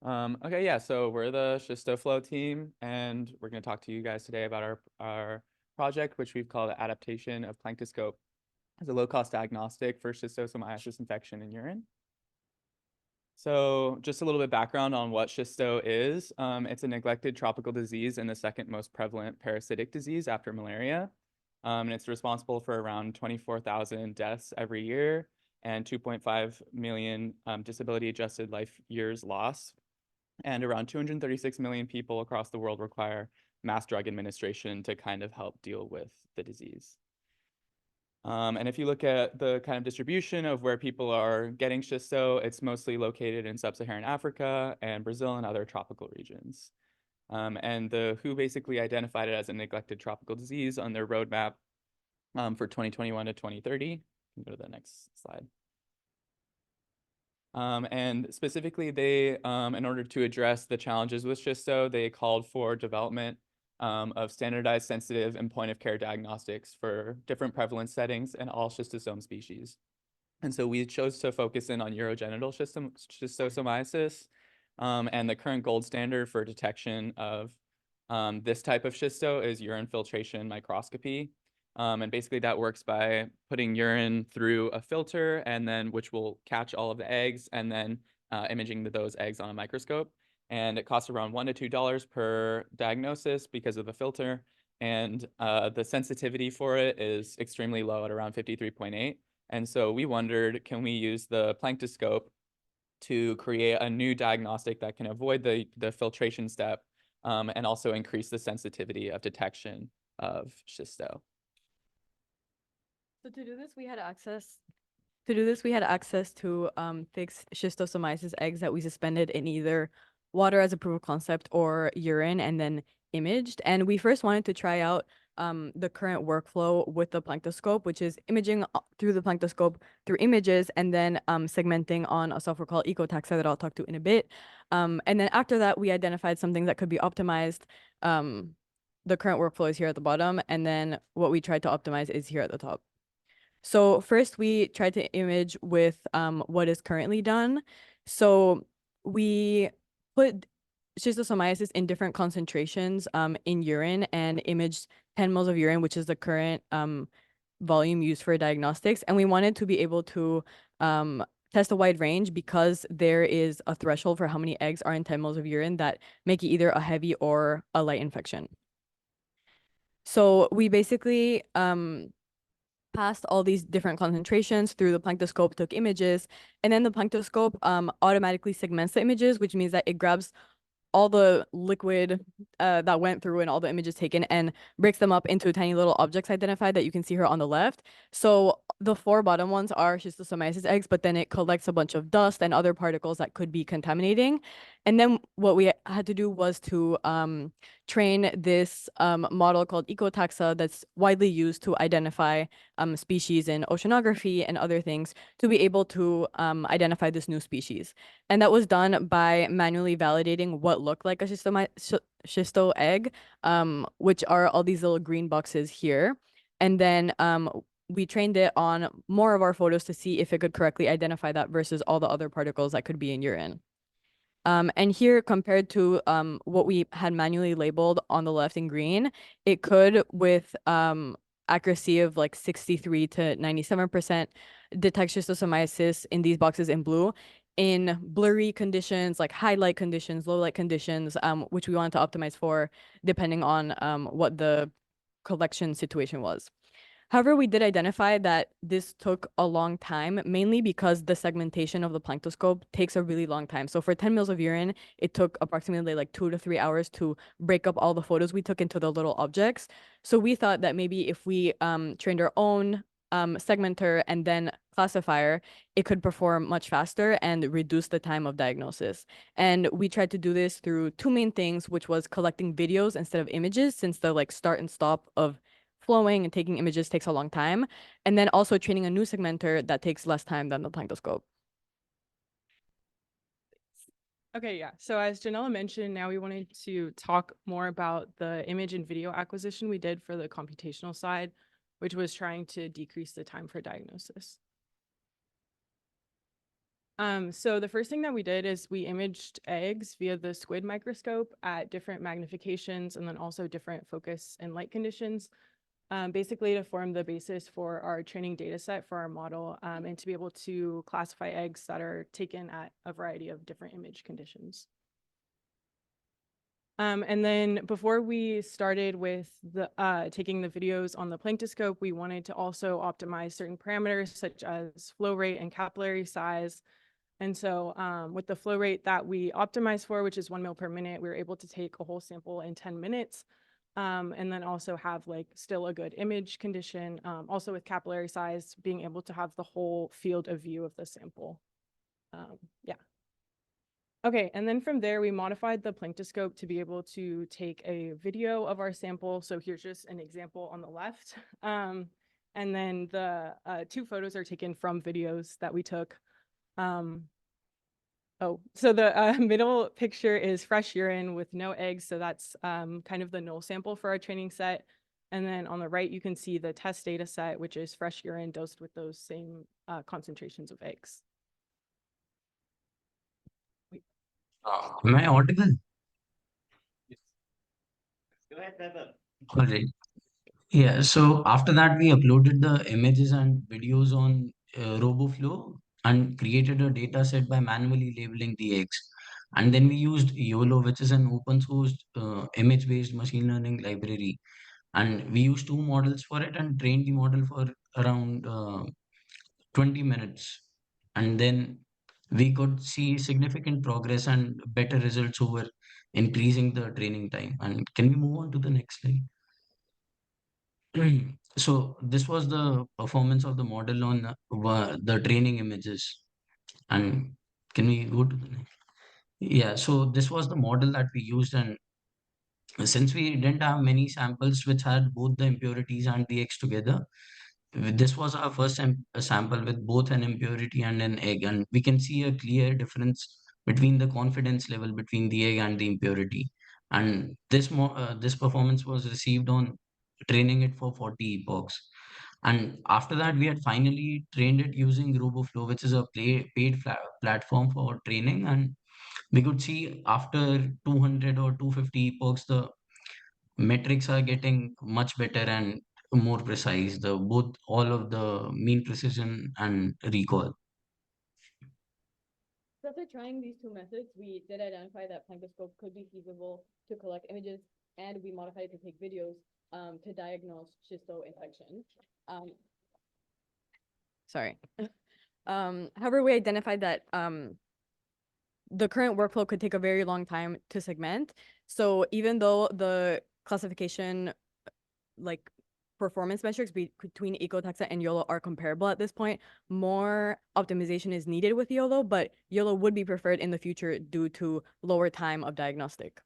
Okay, yeah, so we're the SchistoFlow team, and we're going to talk to you guys today about our project, which we've called Adaptation of Planktoscope as a low-cost diagnostic for schistosomiasis infection in urine. So just a little bit background on what schisto is. It's a neglected tropical disease and the second most prevalent parasitic disease after malaria. And it's responsible for around 24,000 deaths every year and 2.5 million disability-adjusted life years lost. And around 236 million people across the world require mass drug administration to kind of help deal with the disease. And if you look at the kind of distribution of where people are getting schisto, it's mostly located in sub-Saharan Africa and Brazil and other tropical regions. And the WHO basically identified it as a neglected tropical disease on their roadmap for 2021 to 2030. You can go to the next slide. And specifically, they, in order to address the challenges with schisto, they called for development of standardized, sensitive, and point-of-care diagnostics for different prevalence settings and all schistosome species. And so we chose to focus in on urogenital schistosomiasis, and the current gold standard for detection of this type of schisto is urine filtration microscopy. And basically that works by putting urine through a filter and then which will catch all of the eggs and then imaging those eggs on a microscope. And it costs around $1 to $2 per diagnosis because of the filter. And the sensitivity for it is extremely low at around 53.8. And so we wondered, can we use the Planktoscope to create a new diagnostic that can avoid the filtration step and also increase the sensitivity of detection of schisto. So to do this, we had access to fixed schistosomiasis eggs that we suspended in either water as a proof of concept or urine and then imaged. And we first wanted to try out the current workflow with the Planktoscope, which is imaging through the Planktoscope through images and then segmenting on a software called EcoTaxa that I'll talk to in a bit. And then after that, we identified some things that could be optimized. The current workflow is here at the bottom, and then what we tried to optimize is here at the top. So first we tried to image with what is currently done. So we put schistosomiasis in different concentrations in urine and imaged 10 mL of urine, which is the current volume used for diagnostics. And we wanted to be able to test a wide range because there is a threshold for how many eggs are in 10 mL of urine that make it either a heavy or a light infection. So we basically passed all these different concentrations through the Planktoscope, took images, and then the Planktoscope automatically segments the images, which means that it grabs all the liquid that went through and all the images taken and breaks them up into tiny little objects identified that you can see here on the left. So the 4 bottom ones are schistosomiasis eggs, but then it collects a bunch of dust and other particles that could be contaminating. And then what we had to do was to train this model called EcoTaxa that's widely used to identify species in oceanography and other things to be able to identify this new species. And that was done by manually validating what looked like a schisto egg, which are all these little green boxes here. And then we trained it on more of our photos to see if it could correctly identify that versus all the other particles that could be in urine. And here, compared to what we had manually labeled on the left in green, it could, with accuracy of like 63 to 97%, detect schistosomiasis in these boxes in blue in blurry conditions, like high light conditions, low light conditions, which we wanted to optimize for depending on what the collection situation was. However, we did identify that this took a long time, mainly because the segmentation of the Planktoscope takes a really long time. So for 10 mL of urine, it took approximately like 2 to 3 hours to break up all the photos we took into the little objects. So we thought that maybe if we trained our own segmenter and then classifier, it could perform much faster and reduce the time of diagnosis. And we tried to do this through 2 main things, which was collecting videos instead of images, since the like start and stop of flowing and taking images takes a long time, and then also training a new segmenter that takes less time than the Planktoscope. Okay, yeah. So as Janella mentioned, now we wanted to talk more about the image and video acquisition we did for the computational side, which was trying to decrease the time for diagnosis. So the first thing that we did is we imaged eggs via the squid microscope at different magnifications and then also different focus and light conditions, basically to form the basis for our training data set for our model, and to be able to classify eggs that are taken at a variety of different image conditions. And then before we started with the taking the videos on the Planktoscope, we wanted to also optimize certain parameters such as flow rate and capillary size. And so with the flow rate that we optimized for, which is 1 ml per minute, we were able to take a whole sample in 10 minutes, and then also have like still a good image condition. Also with capillary size, being able to have the whole field of view of the sample. Yeah. Okay, and then from there, we modified the Planktoscope to be able to take a video of our sample. So here's just an example on the left. And then the 2 photos are taken from videos that we took. So the middle picture is fresh urine with no eggs. So that's kind of the null sample for our training set. And then on the right, you can see the test data set, which is fresh urine dosed with those same concentrations of eggs. Am I audible? Go ahead, Vaibhav. All right. Yeah, so after that, we uploaded the images and videos on RoboFlow and created a data set by manually labeling the eggs. And then we used YOLO, which is an open source image-based machine learning library. And we used 2 models for it and trained the model for around 20 minutes. And then we could see significant progress and better results over increasing the training time. And can we move on to the next slide? So this was the performance of the model on the training images. And can we go to the next? Yeah, so this was the model that we used, and since we didn't have many samples which had both the impurities and the eggs together, this was our first sample with both an impurity and an egg, and we can see a clear difference between the confidence level between the egg and the impurity. And this performance was received on training it for 40 epochs. And after that, we had finally trained it using RoboFlow, which is a platform for training. And we could see after 200 or 250 epochs, the metrics are getting much better and more precise, the both all of the mean precision and recall. So after trying these 2 methods, we did identify that Planktoscope could be feasible to collect images, and we modified it to take videos to diagnose schisto infection. Sorry. However, we identified that the current workflow could take a very long time to segment. So even though the classification, like performance metrics between Ecotaxa and YOLO are comparable at this point, more optimization is needed with YOLO, but YOLO would be preferred in the future due to lower time of diagnostic.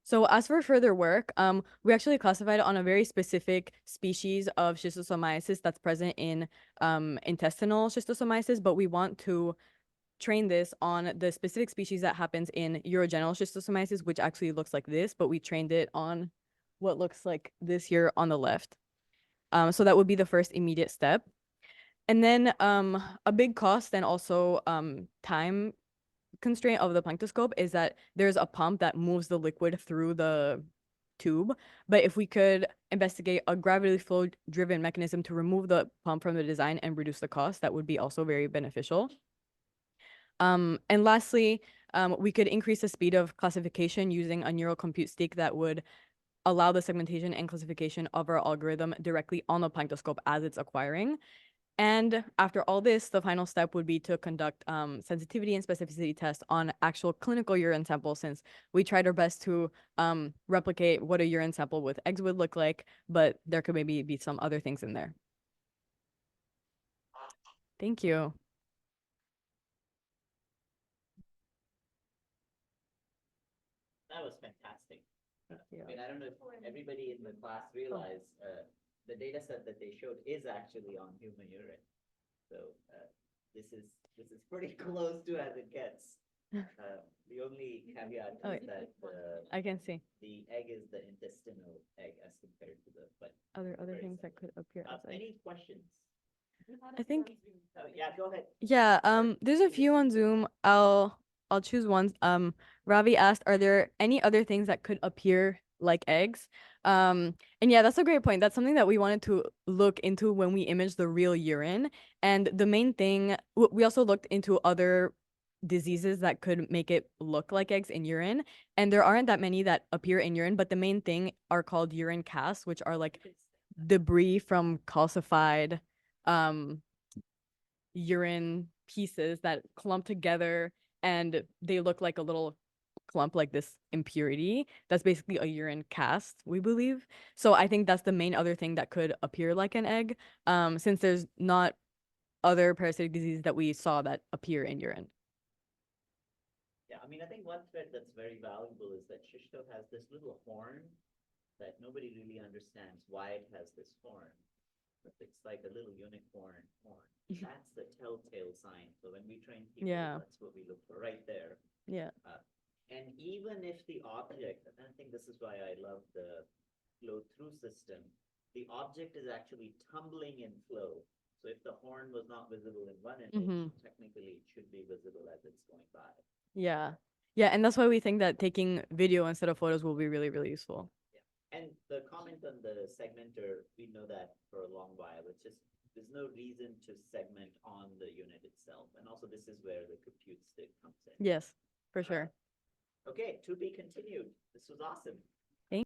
So as for further work, we actually classified it on a very specific species of schistosomiasis that's present in intestinal schistosomiasis, but we want to train this on the specific species that happens in urogenital schistosomiasis, which actually looks like this, but we trained it on what looks like this here on the left. So that would be the first immediate step. And then a big cost and also time constraint of the Planktoscope is that there's a pump that moves the liquid through the tube. But if we could investigate a gravity flow driven mechanism to remove the pump from the design and reduce the cost, that would be also very beneficial. And lastly, we could increase the speed of classification using a neural compute stick that would allow the segmentation and classification of our algorithm directly on the Planktoscope as it's acquiring. And after all this, the final step would be to conduct sensitivity and specificity tests on actual clinical urine samples, since we tried our best to replicate what a urine sample with eggs would look like, but there could maybe be some other things in there. Thank you. That was fantastic. Thank you. I mean, I don't know if everybody in the class realized the data set that they showed is actually on human urine. So this is pretty close to as it gets. The only caveat Oh, is that I can see the egg is the intestinal egg as compared to the. But other very things that similar. could appear as eggs. Any questions? I think, Yeah, go ahead. yeah, there's a few on Zoom. I'll choose one. Ravi asked, are there any other things that could appear like eggs? And yeah, that's a great point. That's something that we wanted to look into when we imaged the real urine. And the main thing, we also looked into other diseases that could make it look like eggs in urine. And there aren't that many that appear in urine, but the main thing are called urine casts, which are like debris from calcified urine pieces that clump together and they look like a little clump, like this impurity. That's basically a urine cast, we believe. So I think that's the main other thing that could appear like an egg, since there's not other parasitic diseases that we saw that appear in urine. Yeah, I mean, I think one thread that's very valuable is that Schisto has this little horn that nobody really understands why it has this horn. But it's like a little unicorn horn. That's the telltale sign. So when we train people, Yeah. that's what we look for right there. Yeah. And even if the object, and I think this is why I love the flow-through system, the object is actually tumbling in flow. So if the horn was not visible in one image, technically it should be visible as it's going by. Yeah. Yeah, and that's why we think that taking video instead of photos will be really, really useful. And the comment on the segmenter, we know that for a long while. It's just, there's no reason to segment on the unit itself. And also this is where the compute stick comes in. Yes, for sure. Okay, to be continued. This was awesome.